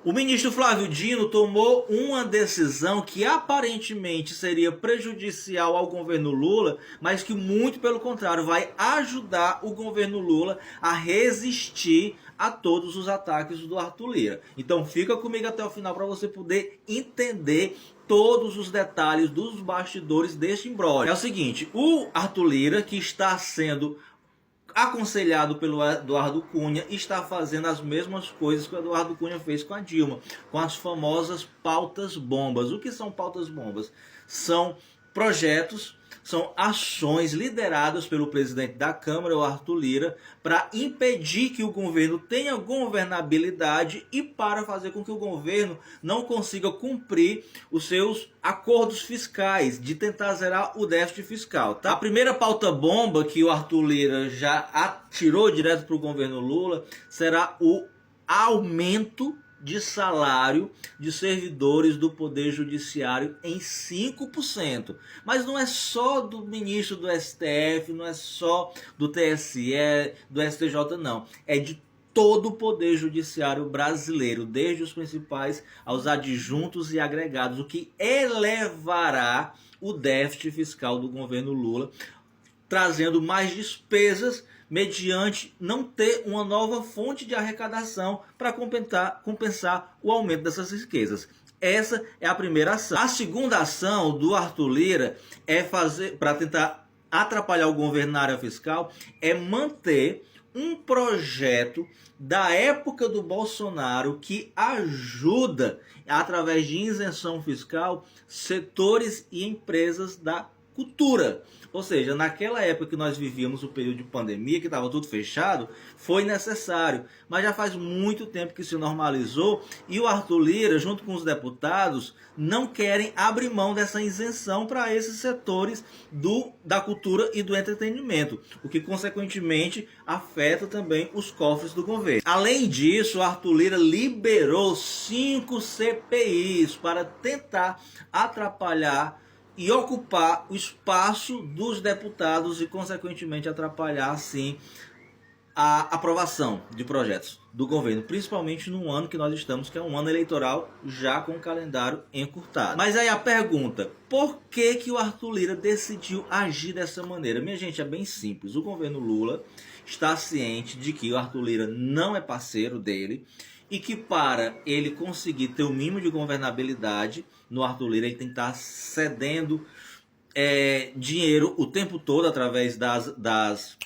O ministro Flávio Dino tomou uma decisão que aparentemente seria prejudicial ao governo Lula, mas que muito pelo contrário vai ajudar o governo Lula a resistir a todos os ataques do Arthur Lira. Então fica comigo até o final para você poder entender todos os detalhes dos bastidores deste imbróglio. É o seguinte, o Arthur Lira, que está sendo aconselhado pelo Eduardo Cunha, está fazendo as mesmas coisas que o Eduardo Cunha fez com a Dilma, com as famosas pautas bombas. O que são pautas bombas? São projetos, são ações lideradas pelo presidente da Câmara, o Arthur Lira, para impedir que o governo tenha governabilidade e para fazer com que o governo não consiga cumprir os seus acordos fiscais, de tentar zerar o déficit fiscal. Tá? A primeira pauta bomba que o Arthur Lira já atirou direto para o governo Lula será o aumento de salário de servidores do Poder Judiciário em 5%. Mas não é só do ministro do STF, não é só do TSE, do STJ, não. É de todo o Poder Judiciário brasileiro, desde os principais aos adjuntos e agregados, o que elevará o déficit fiscal do governo Lula, trazendo mais despesas mediante não ter uma nova fonte de arrecadação para compensar o aumento dessas riquezas. Essa é a primeira ação. A segunda ação do Arthur Lira é fazer, para tentar atrapalhar o governo na área fiscal, é manter um projeto da época do Bolsonaro que ajuda, através de isenção fiscal, setores e empresas da cultura. Ou seja, naquela época que nós vivíamos o período de pandemia, que estava tudo fechado, foi necessário. Mas já faz muito tempo que se normalizou e o Arthur Lira, junto com os deputados, não querem abrir mão dessa isenção para esses setores da cultura e do entretenimento, o que consequentemente afeta também os cofres do governo. Além disso, o Arthur Lira liberou 5 CPIs para tentar atrapalhar e ocupar o espaço dos deputados e, consequentemente, atrapalhar, assim, a aprovação de projetos do governo, principalmente no ano que nós estamos, que é um ano eleitoral, já com o calendário encurtado. Mas aí a pergunta, por que que o Arthur Lira decidiu agir dessa maneira? Minha gente, é bem simples. O governo Lula está ciente de que o Arthur Lira não é parceiro dele, e que para ele conseguir ter o mínimo de governabilidade no Arthur Lira, ele tem que estar cedendo dinheiro o tempo todo através das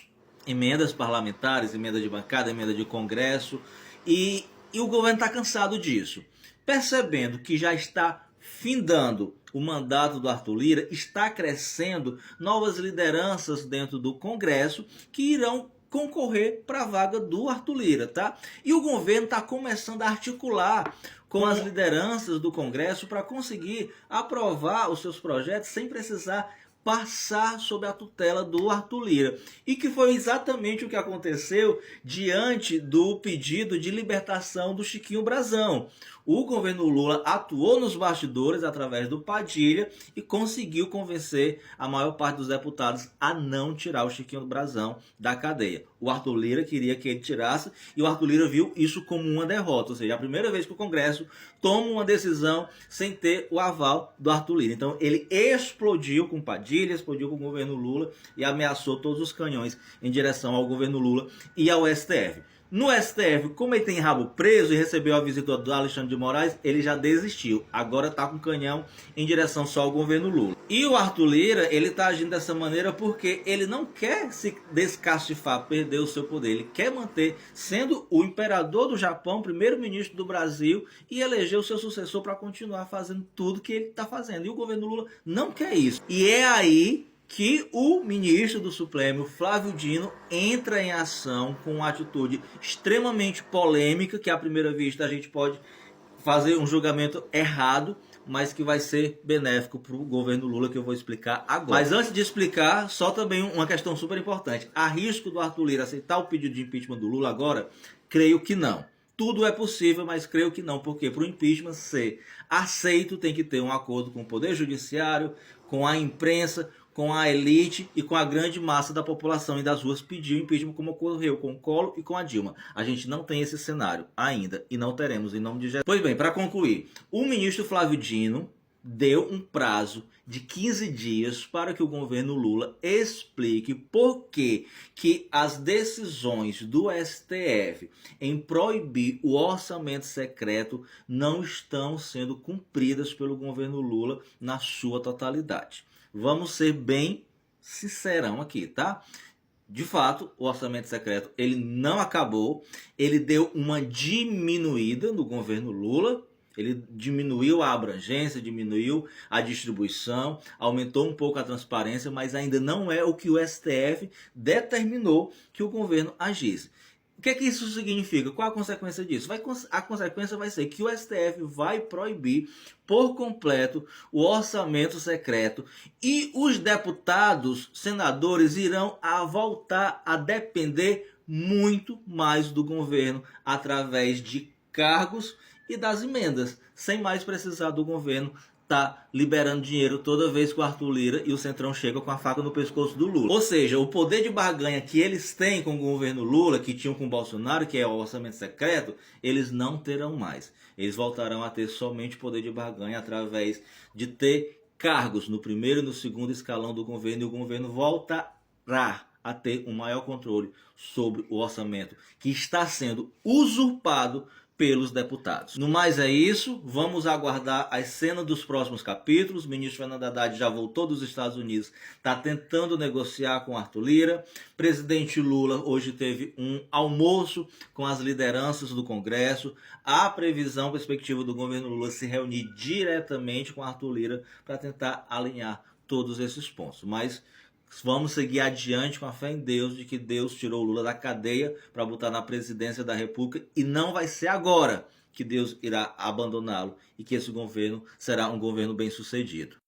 emendas parlamentares, emenda de bancada, emenda de congresso, e o governo está cansado disso. Percebendo que já está findando o mandato do Arthur Lira, está crescendo novas lideranças dentro do Congresso que irão concorrer para a vaga do Arthur Lira, tá? E o governo está começando a articular com as lideranças do Congresso para conseguir aprovar os seus projetos sem precisar passar sob a tutela do Arthur Lira. E que foi exatamente o que aconteceu diante do pedido de libertação do Chiquinho Brazão. O governo Lula atuou nos bastidores através do Padilha e conseguiu convencer a maior parte dos deputados a não tirar o Chiquinho Brazão da cadeia. O Arthur Lira queria que ele tirasse e o Arthur Lira viu isso como uma derrota. Ou seja, a primeira vez que o Congresso toma uma decisão sem ter o aval do Arthur Lira. Então ele explodiu com o Padilha, explodiu com o governo Lula e ameaçou todos os canhões em direção ao governo Lula e ao STF. No STF, como ele tem rabo preso e recebeu a visita do Alexandre de Moraes, ele já desistiu. Agora está com o canhão em direção só ao governo Lula. E o Arthur Lira, ele está agindo dessa maneira porque ele não quer se descastifar, perder o seu poder. Ele quer manter sendo o imperador do Japão, primeiro-ministro do Brasil, e eleger o seu sucessor para continuar fazendo tudo que ele está fazendo. E o governo Lula não quer isso. E é aí que o ministro do Supremo, Flávio Dino, entra em ação com uma atitude extremamente polêmica, que à primeira vista a gente pode fazer um julgamento errado, mas que vai ser benéfico para o governo Lula, que eu vou explicar agora. Mas antes de explicar, só também uma questão super importante. Há risco do Arthur Lira aceitar o pedido de impeachment do Lula agora? Creio que não. Tudo é possível, mas creio que não, porque para o impeachment ser aceito tem que ter um acordo com o Poder Judiciário, com a imprensa, com a elite e com a grande massa da população e das ruas pedir o impeachment, como ocorreu com o Collor e com a Dilma. A gente não tem esse cenário ainda e não teremos em nome de Jesus. Pois bem, para concluir, o ministro Flávio Dino deu um prazo de 15 dias para que o governo Lula explique por que as decisões do STF em proibir o orçamento secreto não estão sendo cumpridas pelo governo Lula na sua totalidade. Vamos ser bem sincerão aqui, tá? De fato, o orçamento secreto ele não acabou, ele deu uma diminuída no governo Lula. Ele diminuiu a abrangência, diminuiu a distribuição, aumentou um pouco a transparência, mas ainda não é o que o STF determinou que o governo agisse. O que é que isso significa? Qual a consequência disso? A consequência vai ser que o STF vai proibir por completo o orçamento secreto e os deputados, senadores irão voltar a depender muito mais do governo através de cargos e das emendas, sem mais precisar do governo tá liberando dinheiro toda vez que o Arthur Lira e o Centrão chegam com a faca no pescoço do Lula. Ou seja, o poder de barganha que eles têm com o governo Lula, que tinham com o Bolsonaro, que é o orçamento secreto, eles não terão mais. Eles voltarão a ter somente poder de barganha através de ter cargos no primeiro e no segundo escalão do governo, e o governo voltará a ter um maior controle sobre o orçamento que está sendo usurpado pelos deputados. No mais é isso, vamos aguardar as cenas dos próximos capítulos. O ministro Fernando Haddad já voltou dos Estados Unidos, está tentando negociar com Arthur Lira. Presidente Lula hoje teve um almoço com as lideranças do Congresso. Há previsão, perspectiva do governo Lula se reunir diretamente com Arthur Lira para tentar alinhar todos esses pontos. Mas vamos seguir adiante com a fé em Deus, de que Deus tirou o Lula da cadeia para botar na presidência da República, e não vai ser agora que Deus irá abandoná-lo e que esse governo será um governo bem sucedido.